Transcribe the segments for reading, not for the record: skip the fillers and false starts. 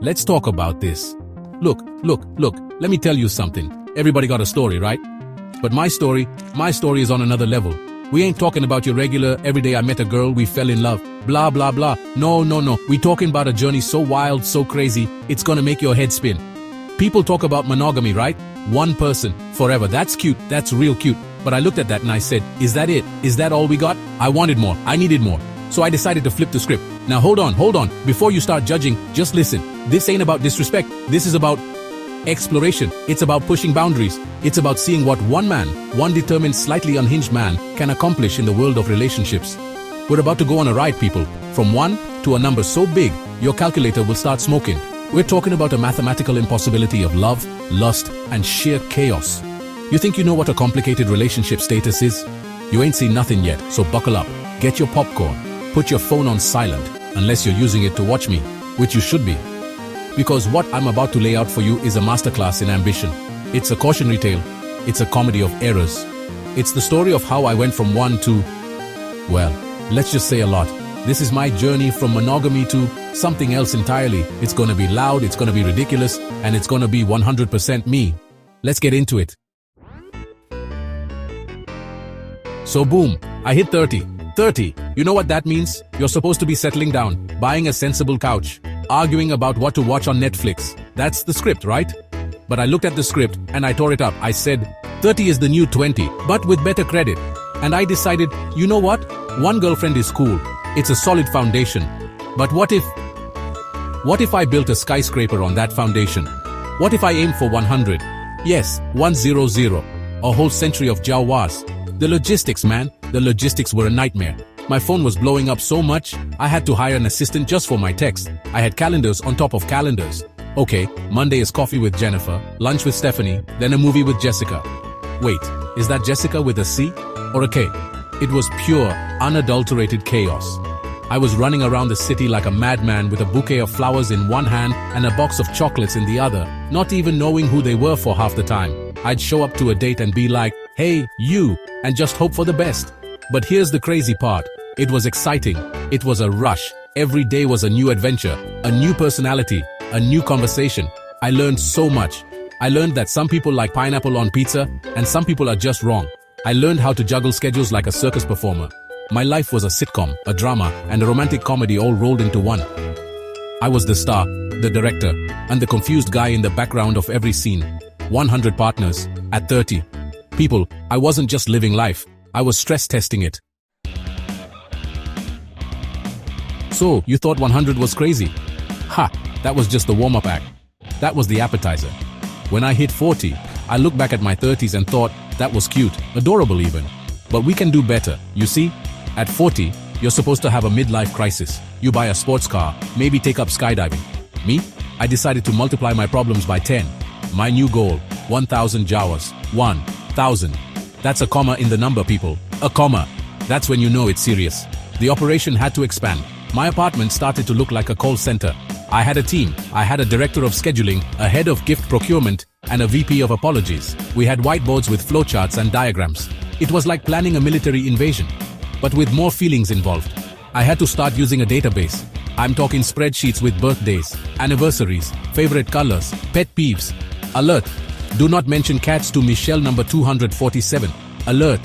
Let's talk about this. Look, let me tell you something. Everybody got a story, right? But my story is on another level. We ain't talking about your regular, everyday I met a girl, we fell in love, blah blah blah. No. We talking about a journey so wild, so crazy, it's gonna make your head spin. People talk about monogamy, right? One person, forever. That's cute, that's real cute. But I looked at that and I said, is that it? Is that all we got? I wanted more, I needed more. So I decided to flip the script. Now hold on. Before you start judging, just listen. This ain't about disrespect. This is about exploration. It's about pushing boundaries. It's about seeing what one man, one determined, slightly unhinged man, can accomplish in the world of relationships. We're about to go on a ride, people. From 1 to a number so big, your calculator will start smoking. We're talking about a mathematical impossibility of love, lust, and sheer chaos. You think you know what a complicated relationship status is? You ain't seen nothing yet, so buckle up. Get your popcorn. Put your phone on silent, unless you're using it to watch me, which you should be. Because what I'm about to lay out for you is a masterclass in ambition. It's a cautionary tale. It's a comedy of errors. It's the story of how I went from one to, well, let's just say a lot. This is my journey from monogamy to something else entirely. It's gonna be loud, it's gonna be ridiculous, and it's gonna be 100% me. Let's get into it. So boom, I hit 30. 30. You know what that means? You're supposed to be settling down, buying a sensible couch, arguing about what to watch on Netflix. That's the script, right? But I looked at the script and I tore it up. I said, 30 is the new 20, but with better credit. And I decided, you know what? One girlfriend is cool. It's a solid foundation. But what if I built a skyscraper on that foundation? What if I aimed for 100? Yes, 100. A whole century of Jawas. The logistics, man. The logistics were a nightmare. My phone was blowing up so much, I had to hire an assistant just for my text. I had calendars on top of calendars. Okay, Monday is coffee with Jennifer, lunch with Stephanie, then a movie with Jessica. Wait, is that Jessica with a C or a K? It was pure, unadulterated chaos. I was running around the city like a madman with a bouquet of flowers in one hand and a box of chocolates in the other, not even knowing who they were for half the time. I'd show up to a date and be like, hey, you, and just hope for the best. But here's the crazy part. It was exciting. It was a rush. Every day was a new adventure, a new personality, a new conversation. I learned so much. I learned that some people like pineapple on pizza, and some people are just wrong. I learned how to juggle schedules like a circus performer. My life was a sitcom, a drama, and a romantic comedy all rolled into one. I was the star, the director, and the confused guy in the background of every scene. 100 partners, at 30. People, I wasn't just living life, I was stress testing it. So, you thought 100 was crazy? Ha, that was just the warm-up act. That was the appetizer. When I hit 40, I looked back at my 30s and thought, that was cute, adorable even. But we can do better, you see? At 40, you're supposed to have a midlife crisis. You buy a sports car, maybe take up skydiving. Me? I decided to multiply my problems by 10. My new goal, 1,000 Jawas. 1,000. That's a comma in the number, people. A comma. That's when you know it's serious. The operation had to expand. My apartment started to look like a call center. I had a team. I had a director of scheduling, a head of gift procurement, and a VP of apologies. We had whiteboards with flowcharts and diagrams. It was like planning a military invasion, but with more feelings involved. I had to start using a database. I'm talking spreadsheets with birthdays, anniversaries, favorite colors, pet peeves. Alert! Do not mention cats to Michelle number 247. Alert!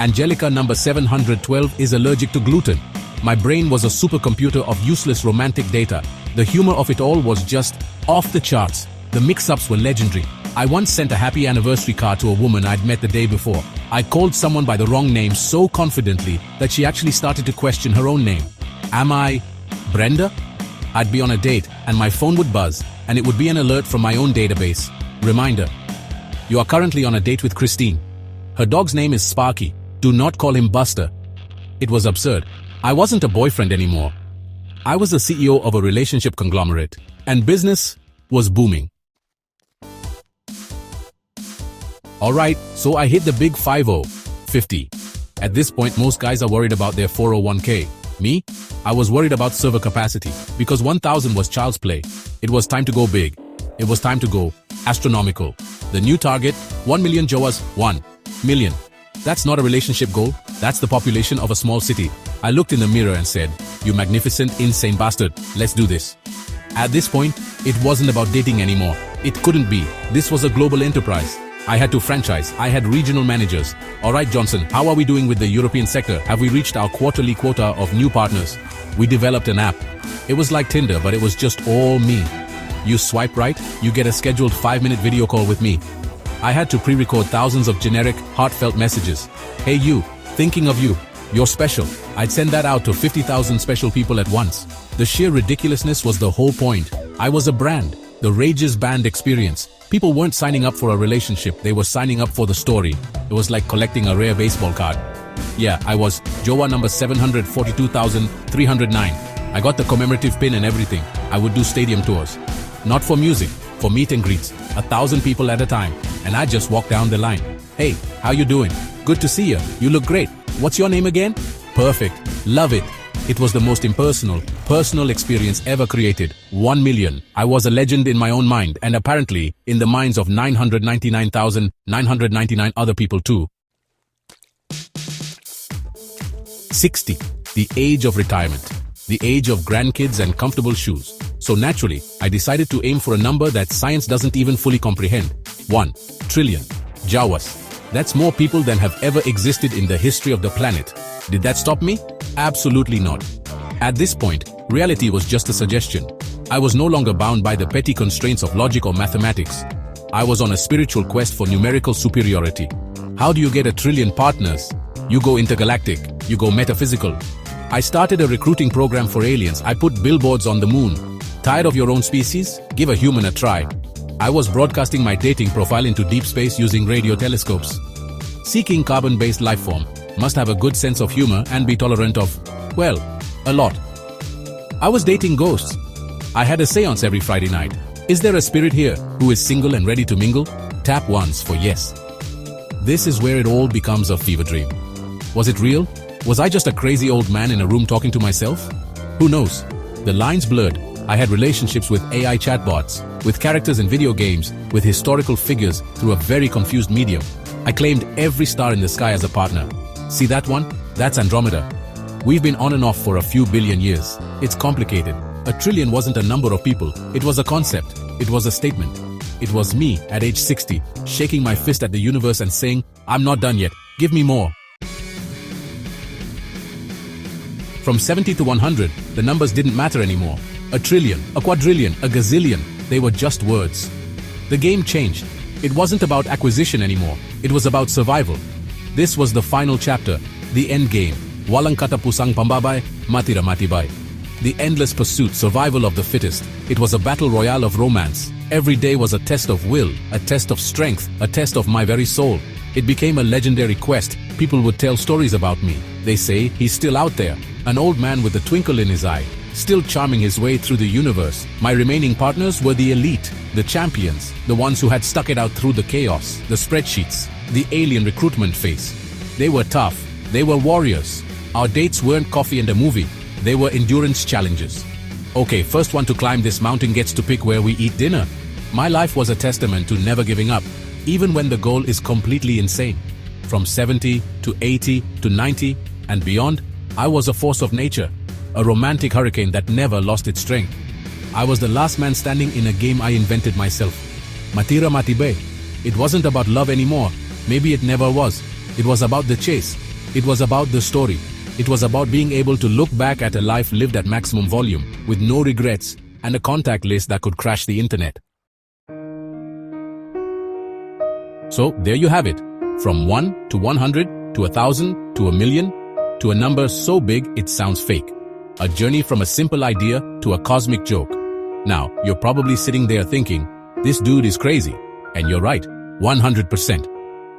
Angelica number 712 is allergic to gluten. My brain was a supercomputer of useless romantic data. The humor of it all was just off the charts. The mix-ups were legendary. I once sent a happy anniversary card to a woman I'd met the day before. I called someone by the wrong name so confidently that she actually started to question her own name. Am I Brenda? I'd be on a date and my phone would buzz and it would be an alert from my own database. Reminder: you are currently on a date with Christine. Her dog's name is Sparky. Do not call him Buster. It was absurd. I wasn't a boyfriend anymore. I was the CEO of a relationship conglomerate, and business was booming. Alright, so I hit the big 50. At this point, most guys are worried about their 401k. Me? I was worried about server capacity, because 1,000 was child's play. It was time to go big. It was time to go astronomical. The new target, 1 million Jawas, 1 million. That's not a relationship goal. That's the population of a small city. I looked in the mirror and said, you magnificent, insane bastard, let's do this. At this point, it wasn't about dating anymore. It couldn't be. This was a global enterprise. I had to franchise. I had regional managers. All right, Johnson, how are we doing with the European sector? Have we reached our quarterly quota of new partners? We developed an app. It was like Tinder, but it was just all me. You swipe right, you get a scheduled 5-minute video call with me. I had to pre-record thousands of generic, heartfelt messages. Hey you, thinking of you. You're special. I'd send that out to 50,000 special people at once. The sheer ridiculousness was the whole point. I was a brand. The Rages Band experience. People weren't signing up for a relationship, they were signing up for the story. It was like collecting a rare baseball card. Yeah, I was Joa number 742,309. I got the commemorative pin and everything. I would do stadium tours. Not for music, for meet and greets, 1,000 people at a time. And I just walk down the line. Hey, how you doing? Good to see you. You look great. What's your name again? Perfect. Love it. It was the most impersonal, personal experience ever created. 1 million. I was a legend in my own mind and apparently in the minds of 999,999 other people too. 60. The age of retirement. The age of grandkids and comfortable shoes. So naturally, I decided to aim for a number that science doesn't even fully comprehend. 1 trillion. Jawas. That's more people than have ever existed in the history of the planet. Did that stop me? Absolutely not. At this point, reality was just a suggestion. I was no longer bound by the petty constraints of logic or mathematics. I was on a spiritual quest for numerical superiority. How do you get 1 trillion partners? You go intergalactic, you go metaphysical. I started a recruiting program for aliens. I put billboards on the moon. Tired of your own species? Give a human a try. I was broadcasting my dating profile into deep space using radio telescopes. Seeking carbon-based life form must have a good sense of humor and be tolerant of, well, a lot. I was dating ghosts. I had a seance every Friday night. Is there a spirit here who is single and ready to mingle? Tap once for yes. This is where it all becomes a fever dream. Was it real? Was I just a crazy old man in a room talking to myself? Who knows? The lines blurred. I had relationships with AI chatbots, with characters in video games, with historical figures through a very confused medium. I claimed every star in the sky as a partner. See that one? That's Andromeda. We've been on and off for a few billion years. It's complicated. 1 trillion wasn't a number of people. It was a concept. It was a statement. It was me at age 60, shaking my fist at the universe and saying, I'm not done yet. Give me more. From 70 to 100, the numbers didn't matter anymore. 1 trillion, a quadrillion, a gazillion, they were just words. The game changed. It wasn't about acquisition anymore. It was about survival. This was the final chapter, the end game. Walang katapusang pambabay, matira matibay. The endless pursuit, survival of the fittest. It was a battle royale of romance. Every day was a test of will, a test of strength, a test of my very soul. It became a legendary quest. People would tell stories about me. They say he's still out there, an old man with a twinkle in his eye, still charming his way through the universe. My remaining partners were the elite, the champions, the ones who had stuck it out through the chaos, the spreadsheets, the alien recruitment phase. They were tough. They were warriors. Our dates weren't coffee and a movie. They were endurance challenges. Okay, first one to climb this mountain gets to pick where we eat dinner. My life was a testament to never giving up, even when the goal is completely insane. From 70 to 80 to 90 and beyond, I was a force of nature, a romantic hurricane that never lost its strength. I was the last man standing in a game I invented myself. Matira Matibe. It wasn't about love anymore. Maybe it never was. It was about the chase. It was about the story. It was about being able to look back at a life lived at maximum volume, with no regrets, and a contact list that could crash the internet. So, there you have it. From 1 to 100 to 1,000 to 1,000,000 to a number so big it sounds fake. A journey from a simple idea to a cosmic joke. Now, you're probably sitting there thinking, this dude is crazy. And you're right, 100%.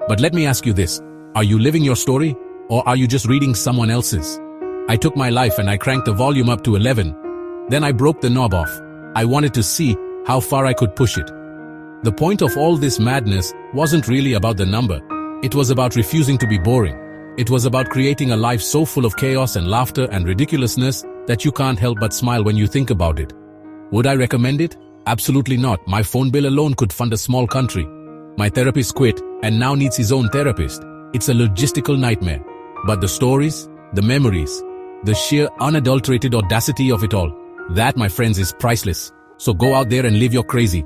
But let me ask you this. Are you living your story? Or are you just reading someone else's? I took my life and I cranked the volume up to 11. Then I broke the knob off. I wanted to see how far I could push it. The point of all this madness wasn't really about the number. It was about refusing to be boring. It was about creating a life so full of chaos and laughter and ridiculousness that you can't help but smile when you think about it. Would I recommend it? Absolutely not. My phone bill alone could fund a small country. My therapist quit and now needs his own therapist. It's a logistical nightmare. But the stories, the memories, the sheer unadulterated audacity of it all, that, my friends, is priceless. So go out there and live your crazy.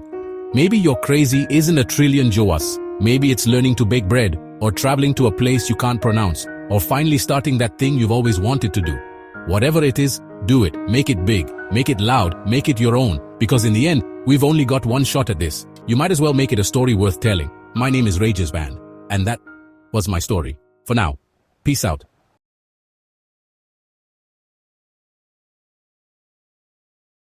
Maybe your crazy isn't a trillion Joas. Maybe it's learning to bake bread, or traveling to a place you can't pronounce, or finally starting that thing you've always wanted to do. Whatever it is, do it. Make it big, make it loud, make it your own. Because in the end, we've only got one shot at this. You might as well make it a story worth telling. My name is Rages Band, and that was my story. For now, peace out.